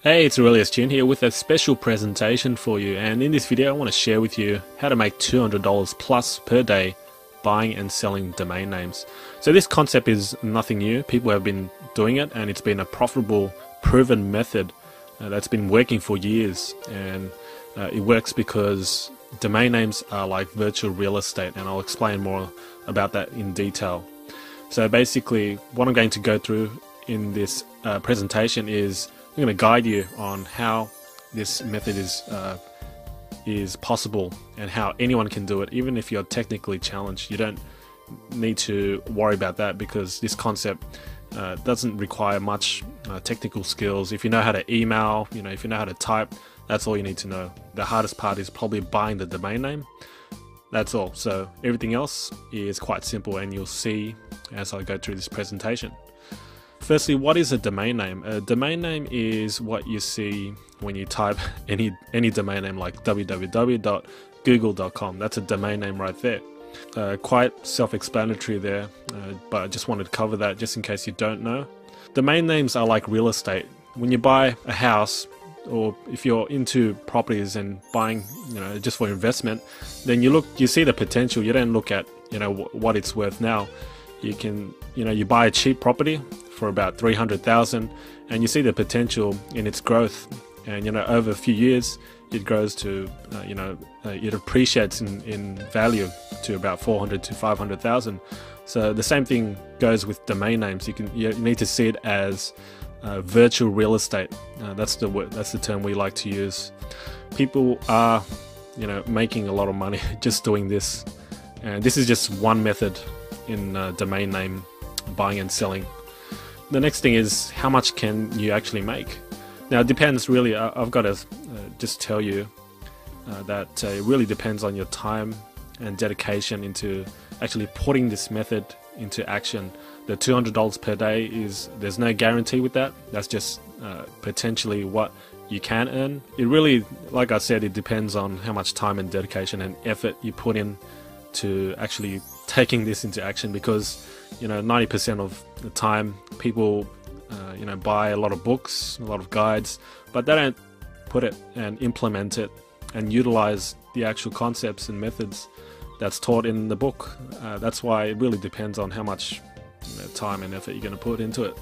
Hey, it's Aurelius Chin here with a special presentation for you, and in this video I want to share with you how to make $200 plus per day buying and selling domain names. So this concept is nothing new. People have been doing it and it's been a profitable, proven method that's been working for years, and it works because domain names are like virtual real estate, and I'll explain more about that in detail. So basically what I'm going to go through in this presentation is I'm going to guide you on how this method is possible and how anyone can do it. Even if you're technically challenged, you don't need to worry about that because this concept doesn't require much technical skills. If you know how to email, if you know how to type, that's all you need to know. The hardest part is probably buying the domain name. That's all. So everything else is quite simple, and you'll see as I go through this presentation. Firstly, what is a domain name? A domain name is what you see when you type any domain name like www.google.com. That's a domain name right there. Quite self-explanatory there, but I just wanted to cover that just in case you don't know. Domain names are like real estate. When you buy a house, or if you're into properties and buying, just for investment, then you see the potential. You don't look at, what it's worth now. You can, you buy a cheap property for about 300,000 and you see the potential in its growth, and over a few years it grows to it appreciates in value to about 400 to 500,000. So the same thing goes with domain names. You need to see it as virtual real estate. That's the term we like to use. People are making a lot of money just doing this, and this is just one method in domain name buying and selling. The next thing is, how much can you actually make? Now it depends really. I've got to just tell you that it really depends on your time and dedication into actually putting this method into action. The $200 per day there's no guarantee with that. That's just potentially what you can earn. It really, like I said, it depends on how much time and dedication and effort you put in to actually taking this into action, because 90% of the time people buy a lot of books, a lot of guides, but they don't put it and implement it and utilize the actual concepts and methods that's taught in the book. That's why it really depends on how much time and effort you're going to put into it.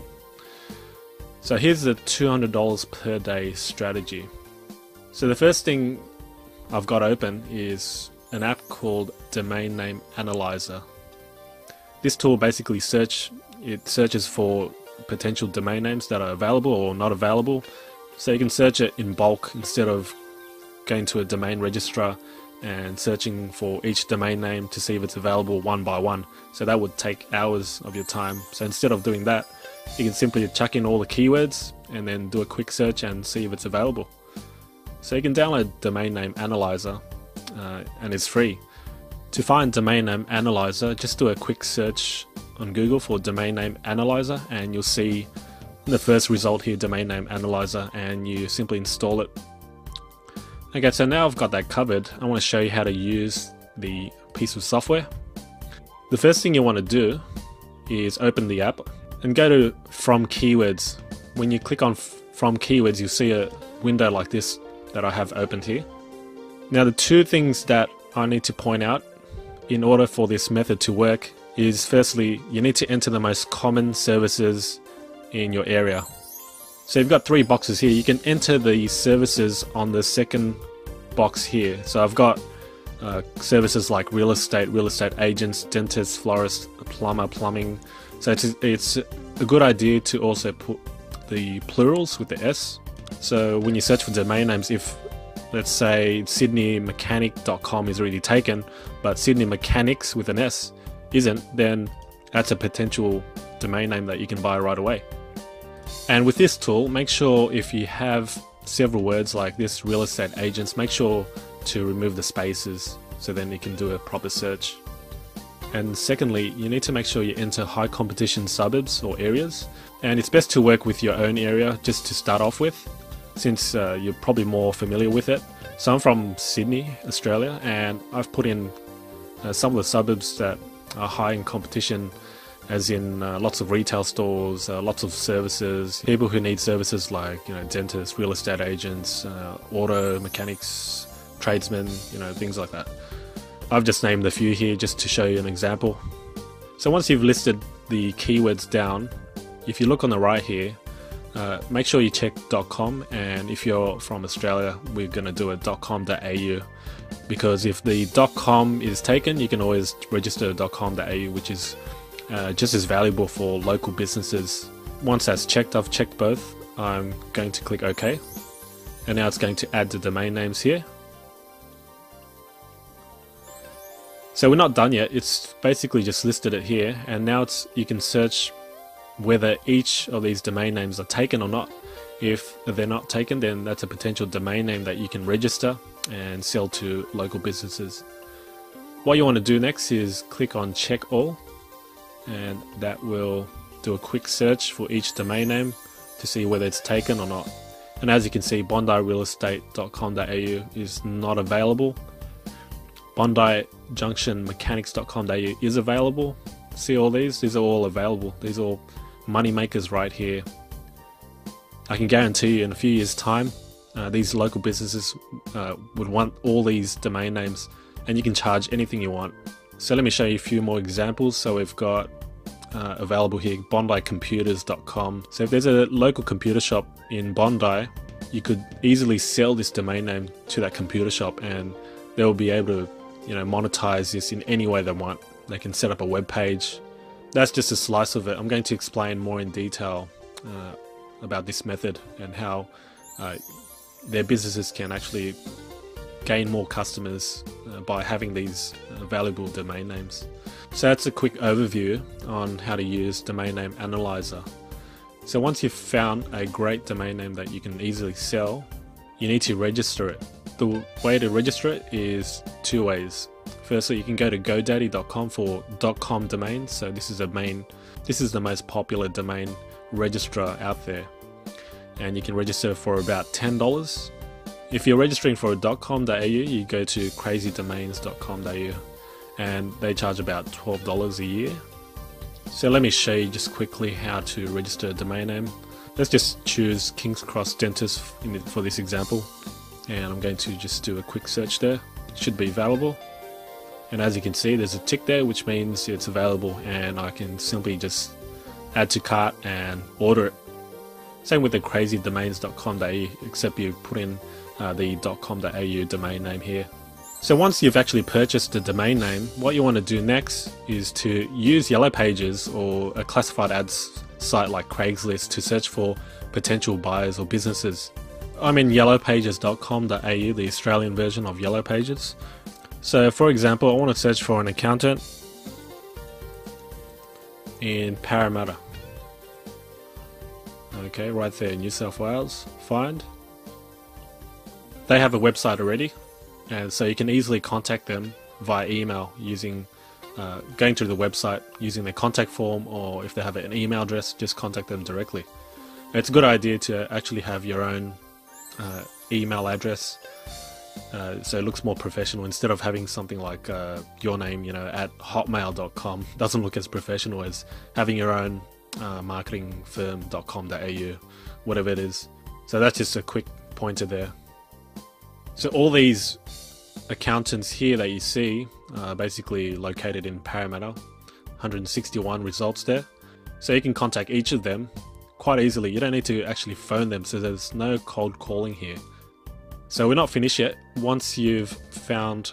So here's the $200 per day strategy. So the first thing I've got open is an app called Domain Name Analyzer. This tool basically searches for potential domain names that are available or not available. So you can search it in bulk instead of going to a domain registrar and searching for each domain name to see if it's available one by one. So that would take hours of your time. So instead of doing that, you can simply chuck in all the keywords and then do a quick search and see if it's available. So you can download Domain Name Analyzer, and it's free. To find Domain Name Analyzer, just do a quick search on Google for Domain Name Analyzer, and you'll see the first result here, Domain Name Analyzer, and you simply install it. Okay, so now I've got that covered, I want to show you how to use the piece of software. The first thing you want to do is open the app and go to From Keywords. When you click on From Keywords, you'll see a window like this that I have opened here. Now the two things that I need to point out in order for this method to work is, firstly, you need to enter the most common services in your area. So you've got three boxes here. You can enter the services on the second box here. So I've got services like real estate agents, dentists, florists, plumber, plumbing. So it's a good idea to also put the plurals with the S. So when you search for domain names, if let's say sydneymechanic.com is already taken, but Sydney Mechanics with an S isn't, then that's a potential domain name that you can buy right away. And with this tool, make sure if you have several words like this, real estate agents, make sure to remove the spaces so then you can do a proper search. And secondly, you need to make sure you enter high competition suburbs or areas, and it's best to work with your own area just to start off with, since you're probably more familiar with it. So I'm from Sydney, Australia, and I've put in some of the suburbs that are high in competition as in lots of retail stores, lots of services, people who need services like dentists, real estate agents, auto mechanics, tradesmen, things like that. I've just named a few here just to show you an example. So once you've listed the keywords down, if you look on the right here, make sure you check .com, and if you're from Australia, we're going to do a .com.au, because if the .com is taken, you can always register .com.au, which is just as valuable for local businesses. Once that's checked, I've checked both. I'm going to click OK, and now it's going to add the domain names here. So we're not done yet. It's basically just listed it here, and now you can search whether each of these domain names are taken or not. If they're not taken, then that's a potential domain name that you can register and sell to local businesses. What you want to do next is click on check all, and that will do a quick search for each domain name to see whether it's taken or not. And as you can see, bondirealestate.com.au is not available. BondiJunctionMechanics.com.au is available. See all these are all available. These are all money makers right here. I can guarantee you in a few years time these local businesses would want all these domain names, and you can charge anything you want. So let me show you a few more examples. So we've got available here BondiComputers.com. So if there's a local computer shop in Bondi, you could easily sell this domain name to that computer shop, and they'll be able to monetize this in any way they want. They can set up a web page. That's just a slice of it. I'm going to explain more in detail about this method and how their businesses can actually gain more customers by having these valuable domain names. So that's a quick overview on how to use Domain Name Analyzer. So once you've found a great domain name that you can easily sell, you need to register it. The way to register it is two ways. Firstly, you can go to GoDaddy.com for .com domains. So this is the most popular domain registrar out there, and you can register for about $10. If you're registering for a .com.au, you go to crazydomains.com.au, and they charge about $12 a year. So let me show you just quickly how to register a domain name. Let's just choose King's Cross Dentist for this example, and I'm going to just do a quick search there. It should be available, and as you can see, there's a tick there, which means it's available, and I can simply just add to cart and order it. Same with the crazydomains.com.au, except you put in the .com.au domain name here. So once you've actually purchased the domain name, what you want to do next is to use Yellow Pages or a classified ads site like Craigslist to search for potential buyers or businesses. I'm in yellowpages.com.au, the Australian version of Yellow Pages. So for example, I want to search for an accountant in Parramatta. Okay, right there, New South Wales. Find. They have a website already, and so you can easily contact them via email using going to the website using their contact form, or if they have an email address, just contact them directly. It's a good idea to actually have your own email address, so it looks more professional instead of having something like your name, at hotmail.com. Doesn't look as professional as having your own marketing firm.com.au, whatever it is. So that's just a quick pointer there. So all these accountants here that you see are basically located in Parramatta. 161 results there. So you can contact each of them quite easily. You don't need to actually phone them, so there's no cold calling here. So we're not finished yet. Once you've found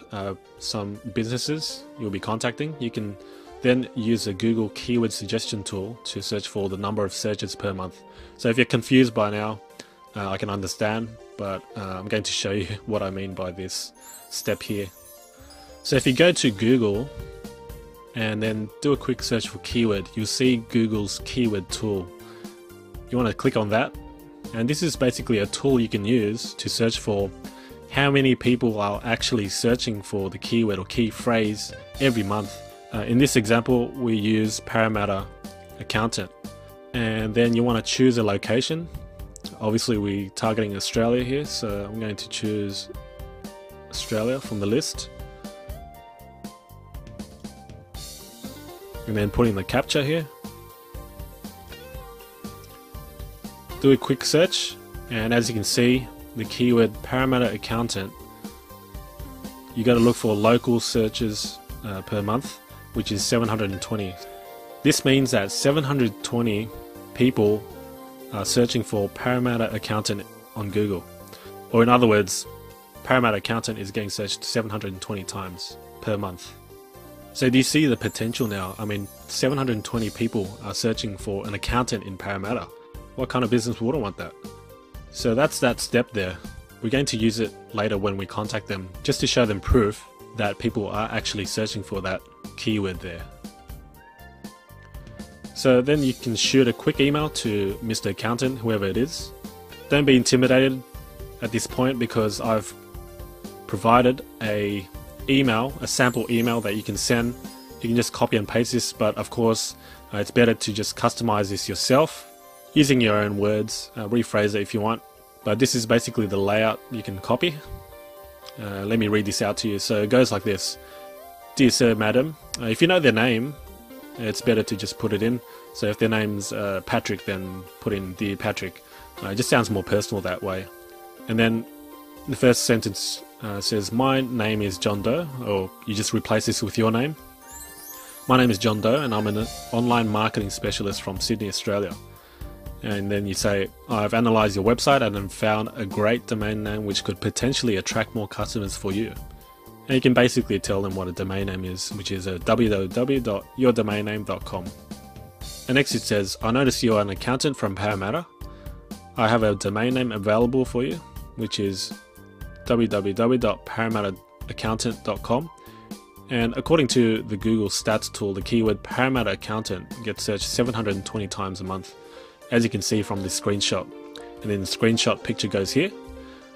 some businesses you'll be contacting, you can then use the Google keyword suggestion tool to search for the number of searches per month. So if you're confused by now, I can understand, but I'm going to show you what I mean by this step here. So if you go to Google and then do a quick search for keyword, you'll see Google's keyword tool. You want to click on that, and this is basically a tool you can use to search for how many people are actually searching for the keyword or key phrase every month. In this example, we use Parramatta accountant, and then you want to choose a location. Obviously we're targeting Australia here, so I'm going to choose Australia from the list. and then put in the captcha here. Do a quick search, and as you can see, the keyword Parramatta Accountant, you got to look for local searches per month, which is 720. This means that 720 people are searching for Parramatta Accountant on Google. Or in other words, Parramatta Accountant is getting searched 720 times per month. So do you see the potential now? I mean, 720 people are searching for an accountant in Parramatta. What kind of business wouldn't want that? So that's that step there. We're going to use it later when we contact them, just to show them proof that people are actually searching for that keyword there. So then you can shoot a quick email to Mr. Accountant, whoever it is. Don't be intimidated at this point, because I've provided a sample email that you can send. You can just copy and paste this, but of course it's better to just customize this yourself using your own words, rephrase it if you want. But this is basically the layout you can copy. Let me read this out to you. So it goes like this. Dear Sir, Madam, if you know their name, it's better to just put it in. So if their name's Patrick, then put in Dear Patrick. It just sounds more personal that way. And then the first sentence says, my name is John Doe, or you just replace this with your name. My name is John Doe, and I'm an online marketing specialist from Sydney, Australia. And then you say, I've analysed your website and have found a great domain name which could potentially attract more customers for you. And you can basically tell them what a domain name is, which is a www.yourdomainname.com. And next it says, I notice you are an accountant from Parramatta. I have a domain name available for you, which is www.parramattaaccountant.com. And according to the Google Stats tool, the keyword Parramatta Accountant gets searched 720 times a month, as you can see from this screenshot. And then the screenshot picture goes here,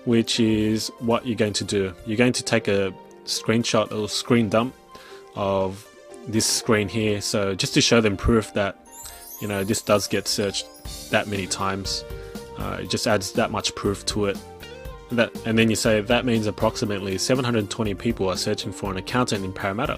which is what you're going to do. You're going to take a screenshot or screen dump of this screen here, so just to show them proof that, you know, this does get searched that many times. It just adds that much proof to it. And then you say that means approximately 720 people are searching for an accountant in Parramatta.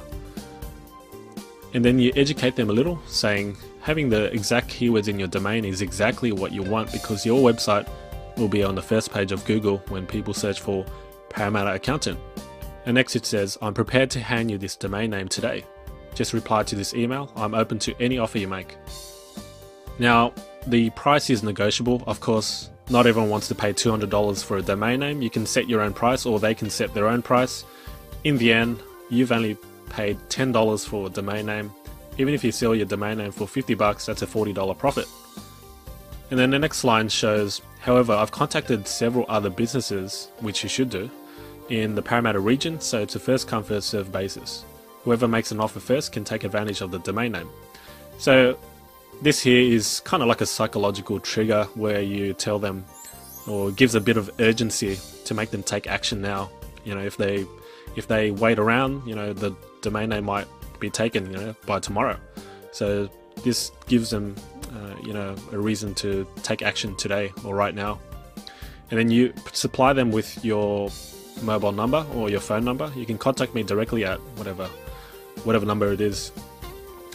And then you educate them a little, saying having the exact keywords in your domain is exactly what you want, because your website will be on the first page of Google when people search for Parramatta Accountant. And next it says, I'm prepared to hand you this domain name today. Just reply to this email. I'm open to any offer you make. Now, the price is negotiable. Of course, not everyone wants to pay $200 for a domain name. You can set your own price, or they can set their own price. In the end, you've only paid $10 for a domain name. Even if you sell your domain name for $50, that's a $40 profit. And then the next line shows, however, I've contacted several other businesses, which you should do, in the Parramatta region, so it's a first come first served basis. Whoever makes an offer first can take advantage of the domain name. So this here is kind of like a psychological trigger where you tell them, or gives a bit of urgency to make them take action now. You know, if they wait around, you know, the domain name might be taken, you know, by tomorrow. So this gives them, you know, a reason to take action today or right now. And then you supply them with your mobile number or your phone number. You can contact me directly at whatever number it is.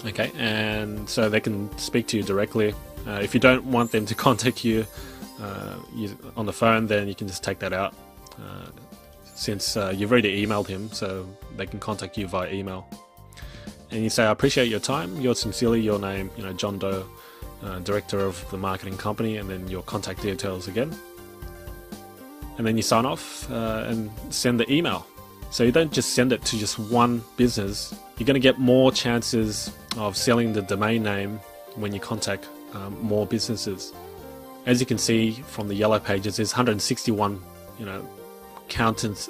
Okay, and so they can speak to you directly. If you don't want them to contact you on the phone, then you can just take that out, since you've already emailed him, so they can contact you via email. And you say, I appreciate your time. Yours sincerely, your name, you know, John Doe, director of the marketing company, and then your contact details again. And then you sign off and send the email. So you don't just send it to just one business. You're going to get more chances of selling the domain name when you contact more businesses. As you can see from the yellow pages, there's 161, you know, accountants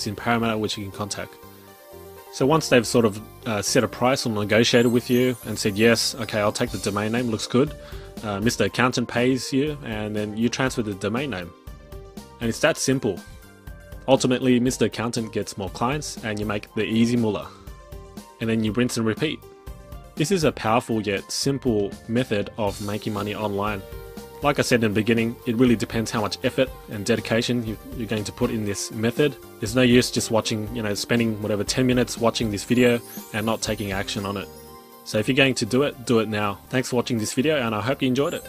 in Parramatta which you can contact. So once they've sort of set a price or negotiated with you and said, yes, okay, I'll take the domain name, looks good, Mr. Accountant pays you, and then you transfer the domain name. And it's that simple. Ultimately, Mr. Accountant gets more clients and you make the easy moolah. And then you rinse and repeat. This is a powerful yet simple method of making money online. Like I said in the beginning, it really depends how much effort and dedication you're going to put in this method. There's no use just watching, you know, spending whatever 10 minutes watching this video and not taking action on it. So if you're going to do it now. Thanks for watching this video and I hope you enjoyed it.